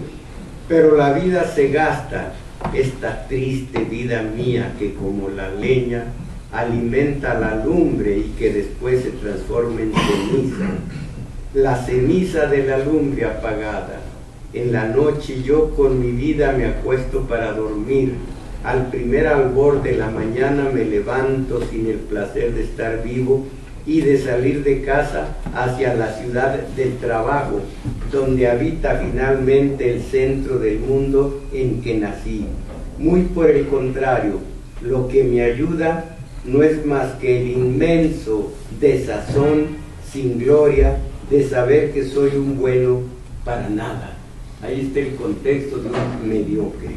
pero la vida se gasta, esta triste vida mía que como la leña alimenta la lumbre y que después se transforma en ceniza. La ceniza de la lumbre apagada. En la noche yo con mi vida me acuesto para dormir. Al primer albor de la mañana me levanto sin el placer de estar vivo y de salir de casa hacia la ciudad del trabajo, donde habita finalmente el centro del mundo en que nací. Muy por el contrario, lo que me ayuda no es más que el inmenso desazón sin gloria de saber que soy un bueno para nada. Ahí está el contexto de un mediocre.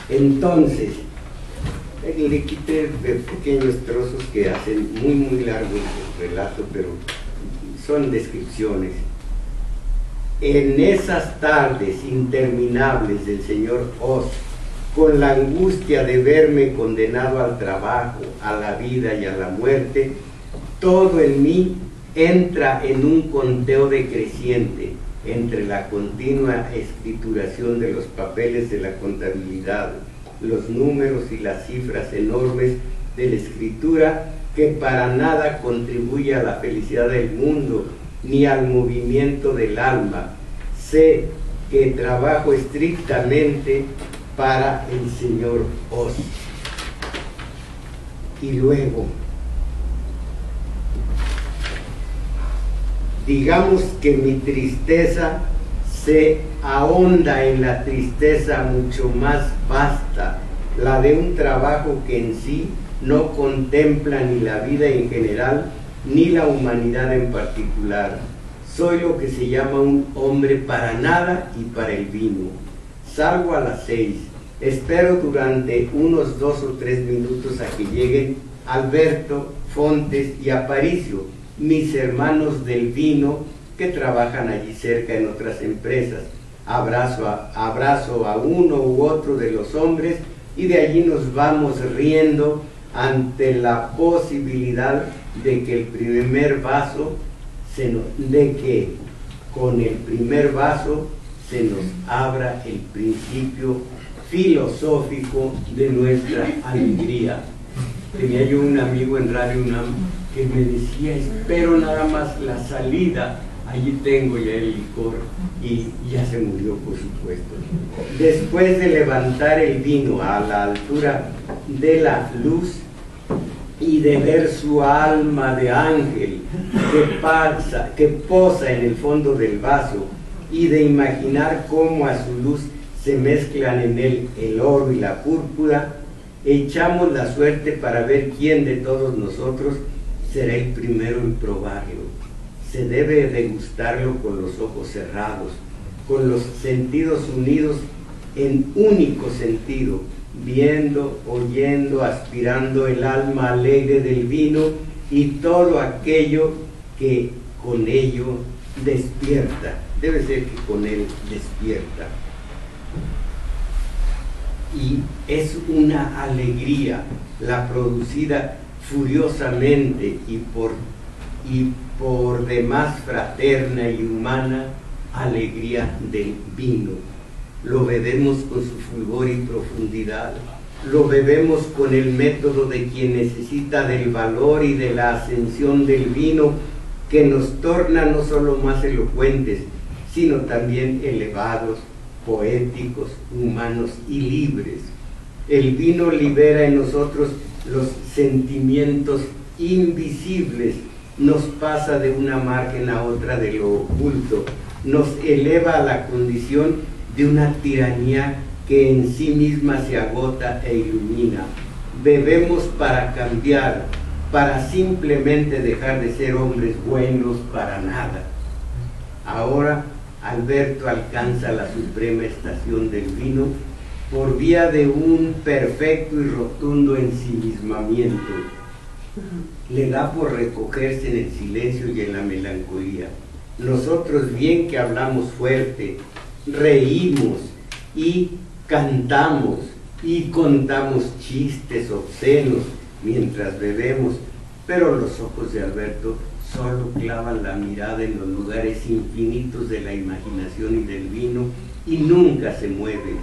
Entonces, le quité pequeños trozos que hacen muy largo el relato, pero son descripciones. En esas tardes interminables del señor Oz, con la angustia de verme condenado al trabajo, a la vida y a la muerte, todo en mí entra en un conteo decreciente entre la continua escrituración de los papeles de la contabilidad, los números y las cifras enormes de la escritura que para nada contribuye a la felicidad del mundo ni al movimiento del alma. Sé que trabajo estrictamente para el señor Oz. Y luego, digamos que mi tristeza se ahonda en la tristeza mucho más vasta, la de un trabajo que en sí no contempla ni la vida en general, ni la humanidad en particular. Soy lo que se llama un hombre para nada y para el vino. Salgo a las 6, espero durante unos 2 o 3 minutos a que lleguen Alberto, Fontes y Aparicio, mis hermanos del vino que trabajan allí cerca en otras empresas. Abrazo a uno u otro de los hombres y de allí nos vamos riendo ante la posibilidad de que con el primer vaso se nos abra el principio filosófico de nuestra alegría. Tenía yo un amigo en Radio UNAM que me decía, espero nada más la salida, allí tengo ya el licor, y ya se murió, por supuesto. Después de levantar el vino a la altura de la luz y de ver su alma de ángel que posa en el fondo del vaso, y de imaginar cómo a su luz se mezclan en él el oro y la púrpura, echamos la suerte para ver quién de todos nosotros será el primero en probarlo. Se debe degustarlo con los ojos cerrados, con los sentidos unidos en único sentido, viendo, oyendo, aspirando el alma alegre del vino y todo aquello que con ello despierta. Debe ser que con él despierta. Y es una alegría la producida furiosamente y por demás fraterna y humana alegría del vino. Lo bebemos con su fulgor y profundidad, lo bebemos con el método de quien necesita del valor y de la ascensión del vino, que nos torna no solo más elocuentes, sino también elevados, poéticos, humanos y libres. El vino libera en nosotros los sentimientos invisibles, nos pasa de una margen a otra de lo oculto, nos eleva a la condición de una tiranía que en sí misma se agota e ilumina. Bebemos para cambiar, para simplemente dejar de ser hombres buenos para nada. Ahora Alberto alcanza la suprema estación del vino por vía de un perfecto y rotundo ensimismamiento. Le da por recogerse en el silencio y en la melancolía. Nosotros bien que hablamos fuerte, reímos y cantamos y contamos chistes obscenos mientras bebemos, pero los ojos de Alberto solo clavan la mirada en los lugares infinitos de la imaginación y del vino y nunca se mueve.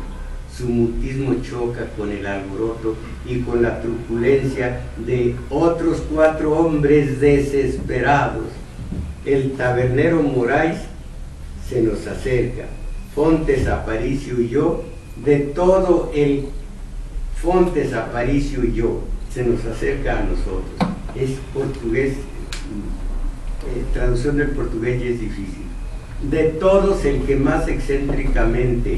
Su mutismo choca con el alboroto y con la turbulencia de otros 4 hombres desesperados. El tabernero Moraes se nos acerca, Fontes, Aparicio y yo, de todo el Fontes, Aparicio y yo, se nos acerca a nosotros. Es portugués, traducción del portugués ya es difícil. De todos, el que más excéntricamente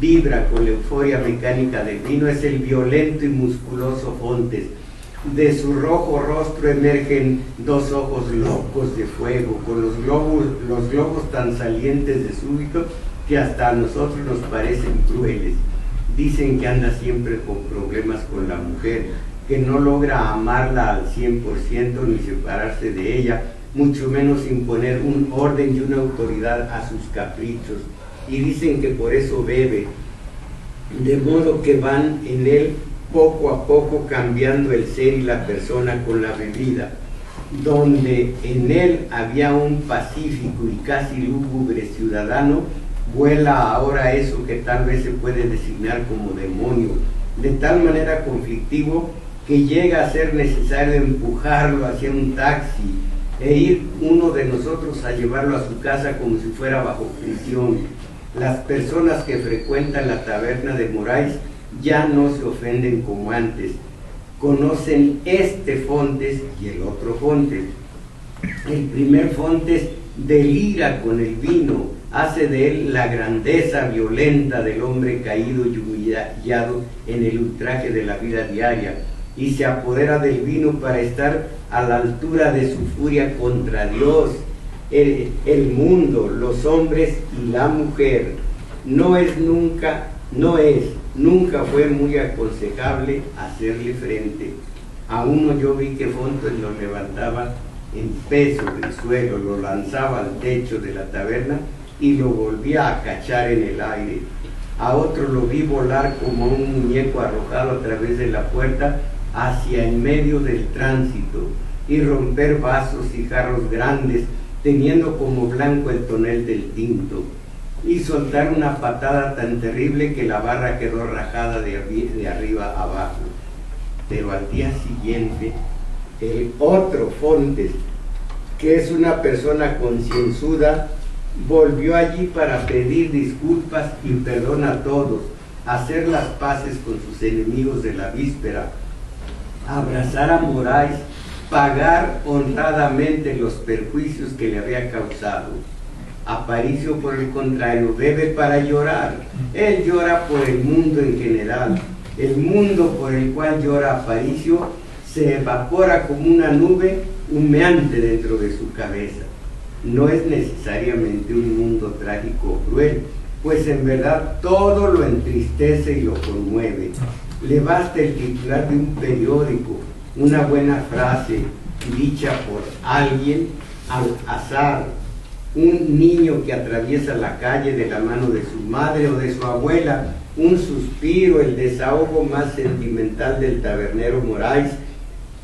vibra con la euforia mecánica del vino es el violento y musculoso Fontes. De su rojo rostro emergen 2 ojos locos de fuego, con los globos tan salientes de súbito que hasta a nosotros nos parecen crueles. Dicen que anda siempre con problemas con la mujer, que no logra amarla al 100% ni separarse de ella, mucho menos imponer un orden y una autoridad a sus caprichos, y dicen que por eso bebe, de modo que van en él poco a poco cambiando el ser y la persona con la bebida. Donde en él había un pacífico y casi lúgubre ciudadano, vuela ahora eso que tal vez se puede designar como demonio, de tal manera conflictivo que llega a ser necesario empujarlo hacia un taxi e ir uno de nosotros a llevarlo a su casa como si fuera bajo prisión. Las personas que frecuentan la taberna de Moraes ya no se ofenden como antes. Conocen este Fontes y el otro Fontes. El primer Fontes delira con el vino, hace de él la grandeza violenta del hombre caído y humillado en el ultraje de la vida diaria, y se apodera del vino para estar a la altura de su furia contra Dios, el mundo, los hombres y la mujer. Nunca fue muy aconsejable hacerle frente. A uno yo vi que Fontes lo levantaba en peso del suelo, lo lanzaba al techo de la taberna y lo volvía a cachar en el aire. A otro lo vi volar como un muñeco arrojado a través de la puerta hacia en medio del tránsito y romper vasos y jarros grandes, teniendo como blanco el tonel del tinto, y soltar una patada tan terrible que la barra quedó rajada de arriba abajo. Pero al día siguiente, el otro Fontes, que es una persona concienzuda, volvió allí para pedir disculpas y perdón a todos, hacer las paces con sus enemigos de la víspera, abrazar a Moraes, pagar honradamente los perjuicios que le había causado. Aparicio, por el contrario, bebe para llorar. Él llora por el mundo en general. El mundo por el cual llora Aparicio se evapora como una nube humeante dentro de su cabeza. No es necesariamente un mundo trágico o cruel, pues en verdad todo lo entristece y lo conmueve. Le basta el titular de un periódico, una buena frase dicha por alguien al azar, un niño que atraviesa la calle de la mano de su madre o de su abuela, un suspiro, el desahogo más sentimental del tabernero Moraes.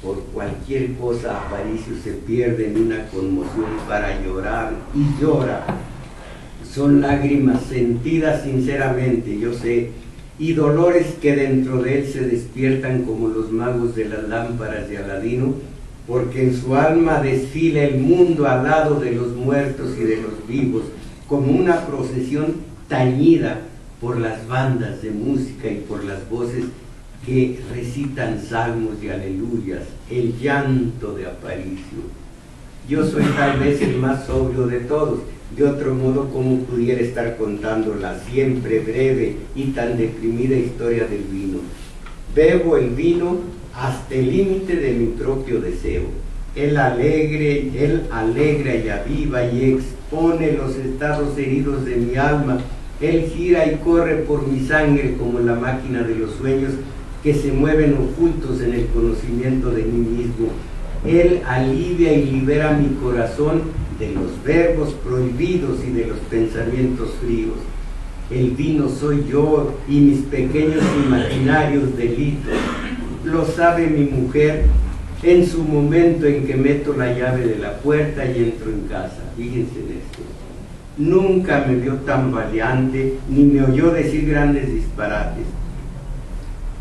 Por cualquier cosa Aparicio se pierde en una conmoción para llorar y llora. Son lágrimas sentidas sinceramente, yo sé, y dolores que dentro de él se despiertan como los magos de las lámparas de Aladino, porque en su alma desfila el mundo al lado de los muertos y de los vivos, como una procesión tañida por las bandas de música y por las voces que recitan salmos y aleluyas, el llanto de Aparicio. Yo soy tal vez el más sobrio de todos, de otro modo cómo pudiera estar contando la siempre breve y tan deprimida historia del vino. Bebo el vino hasta el límite de mi propio deseo. Él alegra y aviva y expone los estados heridos de mi alma. Él gira y corre por mi sangre como la máquina de los sueños que se mueven ocultos en el conocimiento de mí mismo. Él alivia y libera mi corazón de los verbos prohibidos y de los pensamientos fríos. El vino soy yo y mis pequeños imaginarios delitos. Lo sabe mi mujer en su momento en que meto la llave de la puerta y entro en casa. Fíjense en esto. Nunca me vio tan valiente ni me oyó decir grandes disparates,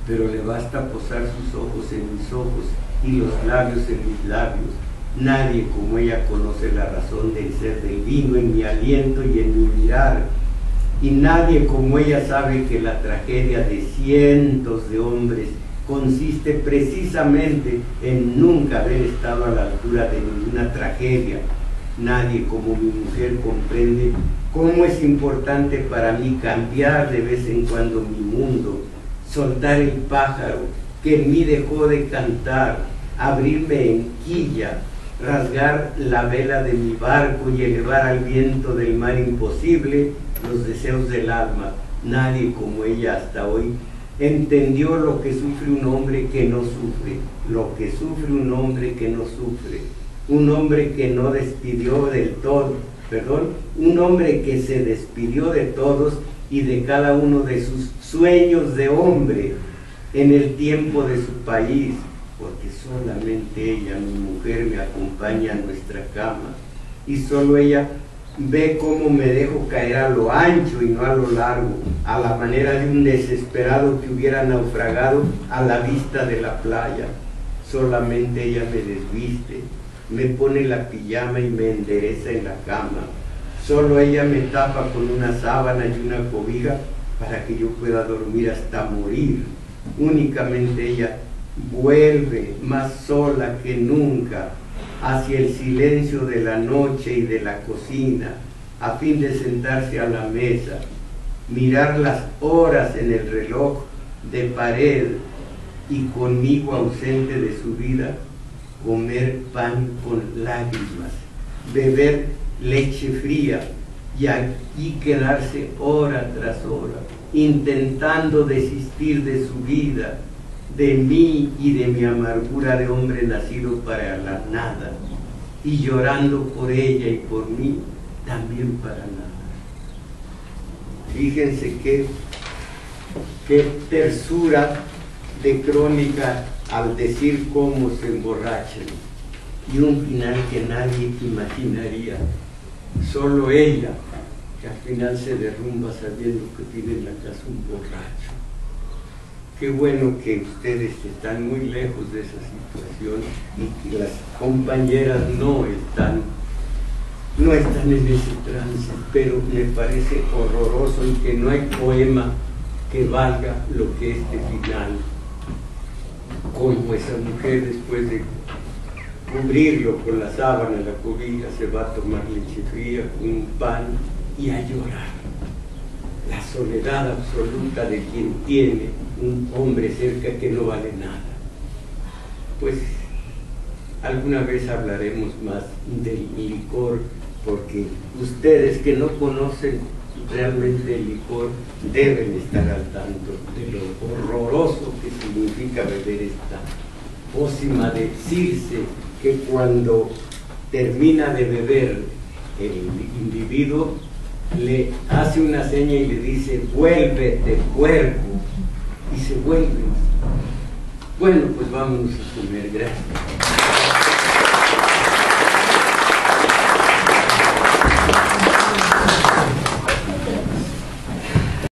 pero le basta posar sus ojos en mis ojos y los labios en mis labios. Nadie como ella conoce la razón del ser del vino en mi aliento y en mi mirar, y nadie como ella sabe que la tragedia de cientos de hombres consiste precisamente en nunca haber estado a la altura de ninguna tragedia. Nadie como mi mujer comprende cómo es importante para mí cambiar de vez en cuando mi mundo, soltar el pájaro que en mí dejó de cantar, abrirme en quilla, rasgar la vela de mi barco y elevar al viento del mar imposible los deseos del alma. Nadie como ella hasta hoy entendió lo que sufre un hombre que no sufre, lo que sufre un hombre que no sufre, un hombre que no despidió del todo, un hombre que se despidió de todos y de cada uno de sus sueños de hombre en el tiempo de su país, porque solamente ella, mi mujer, me acompaña a nuestra cama, y solo ella Ve cómo me dejo caer a lo ancho y no a lo largo, a la manera de un desesperado que hubiera naufragado a la vista de la playa. Solamente ella me desviste, me pone la pijama y me endereza en la cama. Solo ella me tapa con una sábana y una cobija para que yo pueda dormir hasta morir. Únicamente ella vuelve más sola que nunca hacia el silencio de la noche y de la cocina, a fin de sentarse a la mesa, mirar las horas en el reloj de pared y conmigo ausente de su vida, comer pan con lágrimas, beber leche fría y aquí quedarse hora tras hora, intentando desistir de su vida, de mí y de mi amargura de hombre nacido para la nada, y llorando por ella y por mí, también para nada. Fíjense qué tersura de crónica al decir cómo se emborrachan, y un final que nadie imaginaría, solo ella, que al final se derrumba sabiendo que tiene en la casa un borracho. Qué bueno que ustedes están muy lejos de esa situación y que las compañeras no están en ese trance, pero me parece horroroso y que no hay poema que valga lo que este final, como esa mujer después de cubrirlo con la sábana, la cobija, se va a tomar leche fría con un pan y a llorar. La soledad absoluta de quien tiene un hombre cerca que no vale nada. Pues alguna vez hablaremos más del licor, porque ustedes que no conocen realmente el licor deben estar al tanto de lo horroroso que significa beber esta pócima de Circe, que cuando termina de beber el individuo le hace una seña y le dice: vuélvete puerco, y se vuelve. Bueno, pues vámonos a comer. Gracias.